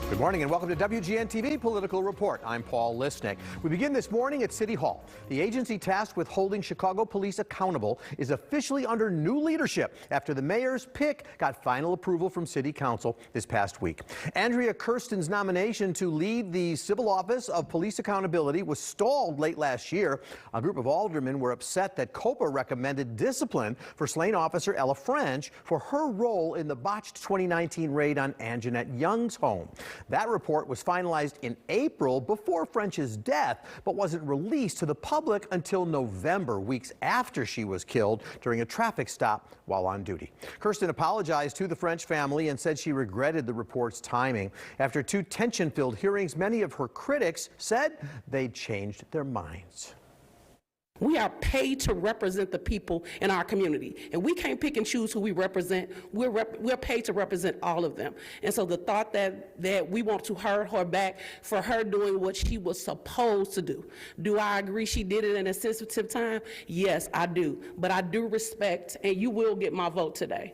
Good morning and welcome to WGN-TV Political Report. I'm Paul Lisnick. We begin this morning at City Hall. The agency tasked with holding Chicago police accountable is officially under new leadership after the mayor's pick got final approval from City Council this past week. Andrea Kirsten's nomination to lead the Civil Office of Police Accountability was stalled late last year. A group of aldermen were upset that COPA recommended discipline for slain officer Ella French for her role in the botched 2019 raid on Anjanette Young's home. That report was finalized in April before French's death, but wasn't released to the public until November, weeks after she was killed during a traffic stop while on duty. Kirsten apologized to the French family and said she regretted the report's timing. After two tension-filled hearings, many of her critics said they'd changed their minds. We are paid to represent the people in our community, and we can't pick and choose who we represent. We're paid to represent all of them. And so the thought that we want to hurt her back for her doing what she was supposed to do. Do I agree she did it in a sensitive time? Yes, I do. But I do respect, and you will get my vote today.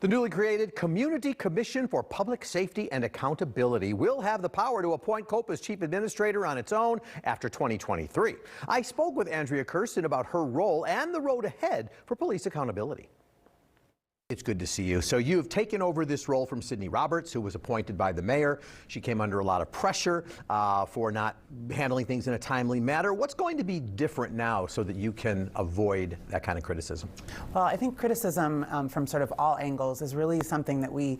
The newly created Community Commission for Public Safety and Accountability will have the power to appoint COPA's chief administrator on its own after 2023. I spoke with Andrea Kirsten about her role and the road ahead for police accountability. It's good to see you. So you've taken over this role from Sydney Roberts, who was appointed by the mayor. She came under a lot of pressure for not handling things in a timely manner. What's going to be different now so that you can avoid that kind of criticism? Well, I think criticism from sort of all angles is really something that we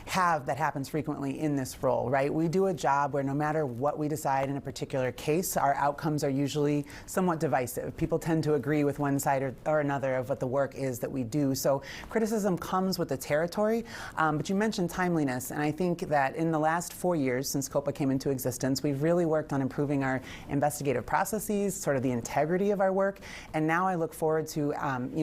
have that happens frequently in this role, right? We do a job where no matter what we decide in a particular case, our outcomes are usually somewhat divisive. People tend to agree with one side or another of what the work is that we do. So criticism comes with the territory, but you mentioned timeliness, and I think that in the last 4 years since COPA came into existence, we've really worked on improving our investigative processes, sort of the integrity of our work, and now I look forward to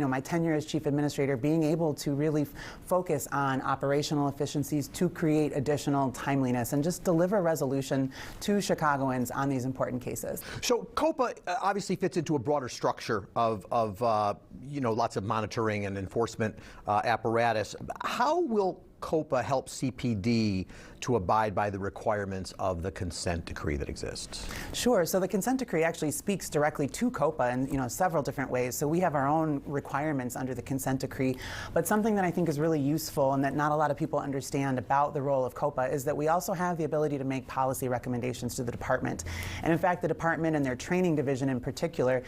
my tenure as chief administrator being able to really focus on operational efficiency to create additional timeliness and just deliver resolution to Chicagoans on these important cases. So COPA obviously fits into a broader structure of lots of monitoring and enforcement apparatus. How will COPA help CPD to abide by the requirements of the consent decree that exists? Sure. So the consent decree actually speaks directly to COPA in several different ways. So we have our own requirements under the consent decree, but something that I think is really useful and that not a lot of people understand about the role of COPA is that we also have the ability to make policy recommendations to the department. And in fact, the department and their training division in particular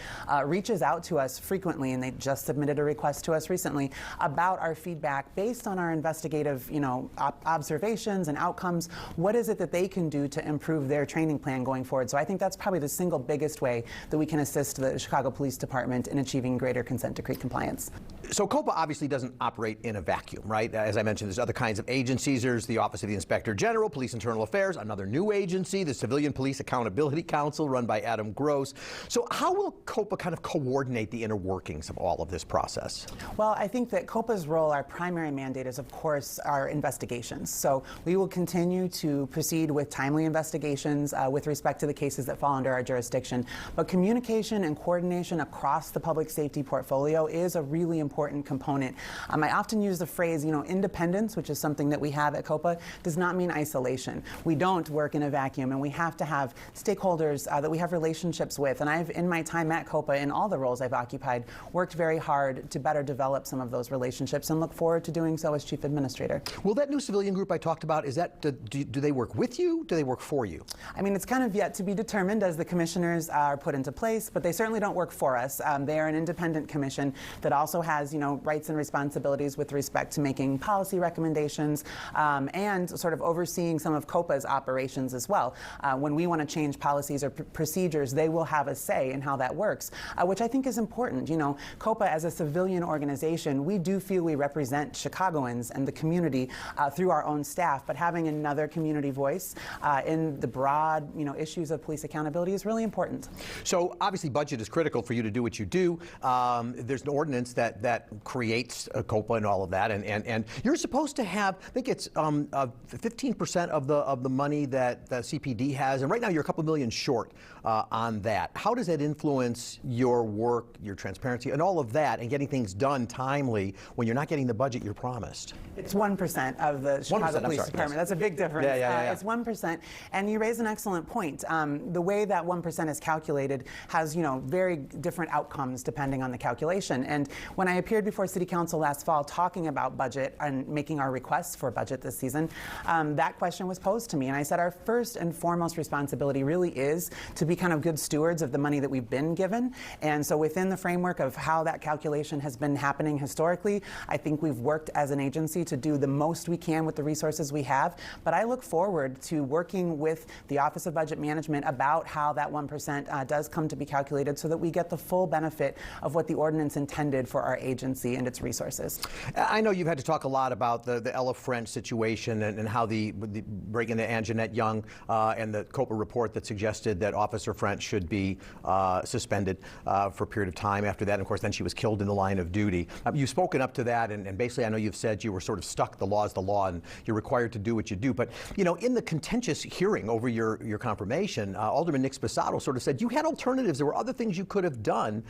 reaches out to us frequently, and they just submitted a request to us recently about our feedback based on our investigative observations and outcomes. What is it that they can do to improve their training plan going forward? So I think that's probably the single biggest way that we can assist the Chicago Police Department in achieving greater consent decree compliance. So COPA obviously doesn't operate in a vacuum, right? As I mentioned, there's other kinds of agencies. There's the Office of the Inspector General, Police Internal Affairs, another new agency, the Civilian Police Accountability Council run by Adam Gross. So how will COPA kind of coordinate the inner workings of all of this process? Well, I think that COPA's role, our primary mandate is, of course, our investigations. So we will continue to proceed with timely investigations with respect to the cases that fall under our jurisdiction. But communication and coordination across the public safety portfolio is a really important component. I often use the phrase, independence, which is something that we have at COPA, does not mean isolation. We don't work in a vacuum, and we have to have stakeholders that we have relationships with. And I've, in my time at COPA, in all the roles I've occupied, worked very hard to better develop some of those relationships and look forward to doing so as chief administrator. Will that new civilian group I talked about, do they work with you? Do they work for you? I mean, it's kind of yet to be determined as the commissioners are put into place, but they certainly don't work for us. They are an independent commission that also has, rights and responsibilities with respect to making policy recommendations and sort of overseeing some of COPA's operations as well. When we want to change policies or procedures, they will have a say in how that works, which I think is important. COPA as a civilian organization, we do feel we represent Chicagoans and the community through our own staff, but having another community voice in the broad, issues of police accountability is really important. So obviously budget is critical for you to do what you do. There's an ordinance that creates COPA and all of that, and you're supposed to have, I think it's 15% of the money that the CPD has, and right now you're a couple million short on that. How does that influence your work, your transparency, and all of that, and getting things done timely when you're not getting the budget you're promised? It's 1% 1% of the Chicago I'm Police sorry, Department. yes. That's a big difference. Yeah. It's 1%. And you raise an excellent point. The way that 1% is calculated has, very different outcomes depending on the calculation. And when I appeared before City Council last fall talking about budget and making our requests for budget this season, that question was posed to me. And I said our first and foremost responsibility really is to be kind of good stewards of the money that we've been given. And so within the framework of how that calculation has been happening historically, I think we've worked as an agency to do the most we can with the resources we have. But I look forward to working with the Office of Budget Management about how that 1% does come to be calculated so that we get the full benefit of what the ordinance intended for our agency and its resources. I know you've had to talk a lot about the Ella French situation and how the break-in to Anjanette Young and the COPA report that suggested that Officer French should be suspended for a period of time after that. And of course, then she was killed in the line of duty. You've spoken up to that, and basically I know you've said you were sort of stuck. The law is the law, and you're required to do what you do. But, in the contentious hearing over your confirmation, Alderman Nick Sposato sort of said you had alternatives. There were other things you could have done.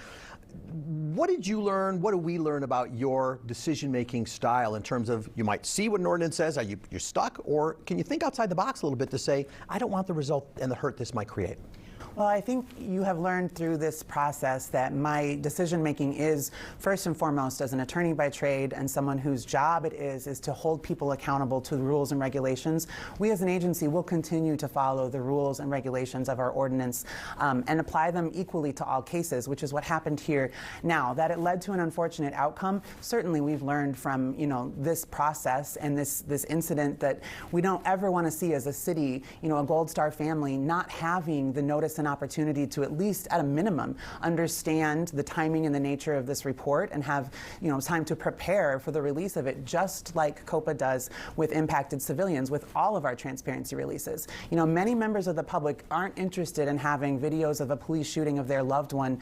What did you learn? What do we learn about your decision-making style in terms of you might see what an ordinance says, you're stuck, or can you think outside the box a little bit to say, I don't want the result and the hurt this might create? Well, I think you have learned through this process that my decision-making is, first and foremost, as an attorney by trade and someone whose job it is to hold people accountable to the rules and regulations. We as an agency will continue to follow the rules and regulations of our ordinance and apply them equally to all cases, which is what happened here. Now, that it led to an unfortunate outcome, certainly we've learned from, this process and this incident that we don't ever want to see as a city, a Gold Star family not having the notice and opportunity to at least at a minimum understand the timing and the nature of this report and have time to prepare for the release of it, just like COPA does with impacted civilians with all of our transparency releases. Many members of the public aren't interested in having videos of a police shooting of their loved one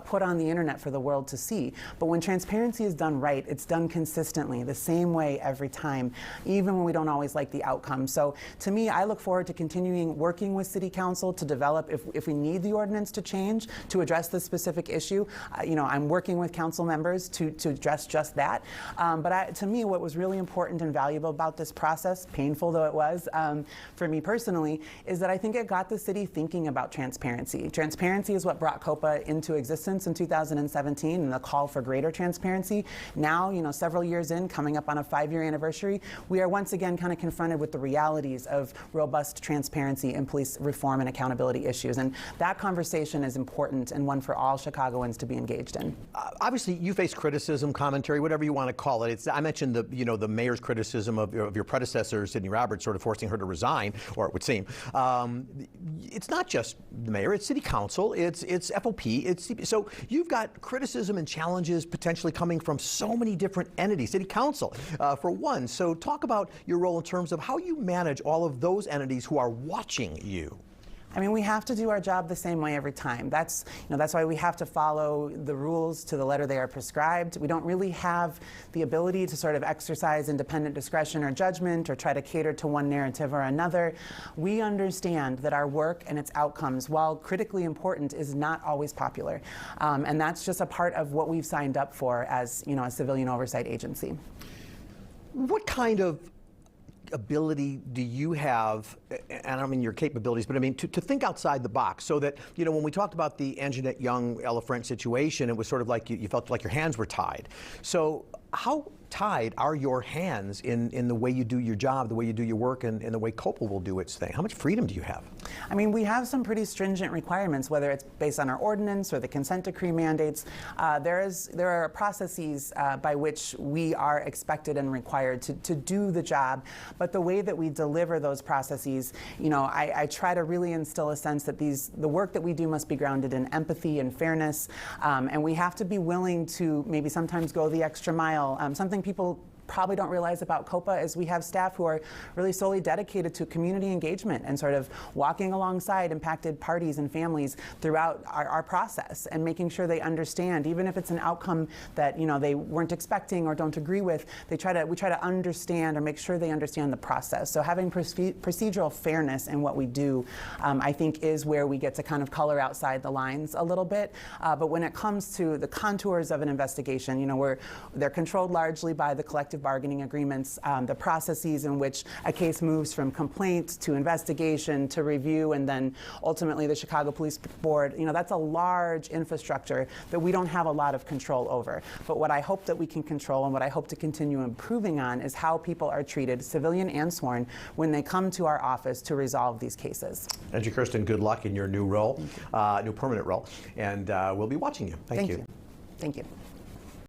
put on the internet for the world to see. But when transparency is done right, it's done consistently, the same way every time, even when we don't always like the outcome. So to me, I look forward to continuing working with City Council to develop, if we need the ordinance to change to address this specific issue. I'm working with council members to address just that. But to me, what was really important and valuable about this process, painful though it was for me personally, is that I think it got the city thinking about transparency. Transparency is what brought COPA into existence in 2017 and the call for greater transparency. Now, several years in, coming up on a 5-year anniversary, we are once again kind of confronted with the realities of robust transparency in police reform and accountability issues. And that conversation is important and one for all Chicagoans to be engaged in. Obviously, you face criticism, commentary, whatever you want to call it. I mentioned the mayor's criticism of your predecessor, Sidney Roberts, sort of forcing her to resign, or it would seem. It's not just the mayor; it's City Council, it's FOP, so you've got criticism and challenges potentially coming from so many different entities. City Council, for one. So talk about your role in terms of how you manage all of those entities who are watching you. I mean, we have to do our job the same way every time. That's why we have to follow the rules to the letter they are prescribed. We don't really have the ability to sort of exercise independent discretion or judgment or try to cater to one narrative or another. We understand that our work and its outcomes, while critically important, is not always popular. And that's just a part of what we've signed up for as, a civilian oversight agency. What kind of ability do you have, and I don't mean your capabilities, but I mean to think outside the box so that, when we talked about the Anjanette Young, Ella French situation, it was sort of like you felt like your hands were tied. So how tied are your hands in the way you do your job, the way you do your work, and the way COPA will do its thing? How much freedom do you have? I mean, we have some pretty stringent requirements, whether it's based on our ordinance or the consent decree mandates. There are processes by which we are expected and required to do the job, but the way that we deliver those processes, I try to really instill a sense that the work that we do must be grounded in empathy and fairness, and we have to be willing to maybe sometimes go the extra mile. Something people probably don't realize about COPA is we have staff who are really solely dedicated to community engagement and sort of walking alongside impacted parties and families throughout our process and making sure they understand, even if it's an outcome that they weren't expecting or don't agree with, we try to understand or make sure they understand the process. So having procedural fairness in what we do, I think is where we get to kind of color outside the lines a little bit. But when it comes to the contours of an investigation, they're controlled largely by the collective collective bargaining agreements, the processes in which a case moves from complaint to investigation to review and then ultimately the Chicago Police Board, that's a large infrastructure that we don't have a lot of control over. But what I hope that we can control and what I hope to continue improving on is how people are treated, civilian and sworn, when they come to our office to resolve these cases. Angie Kirsten, good luck in your new role, new permanent role, and we'll be watching you. Thank you. Thank you.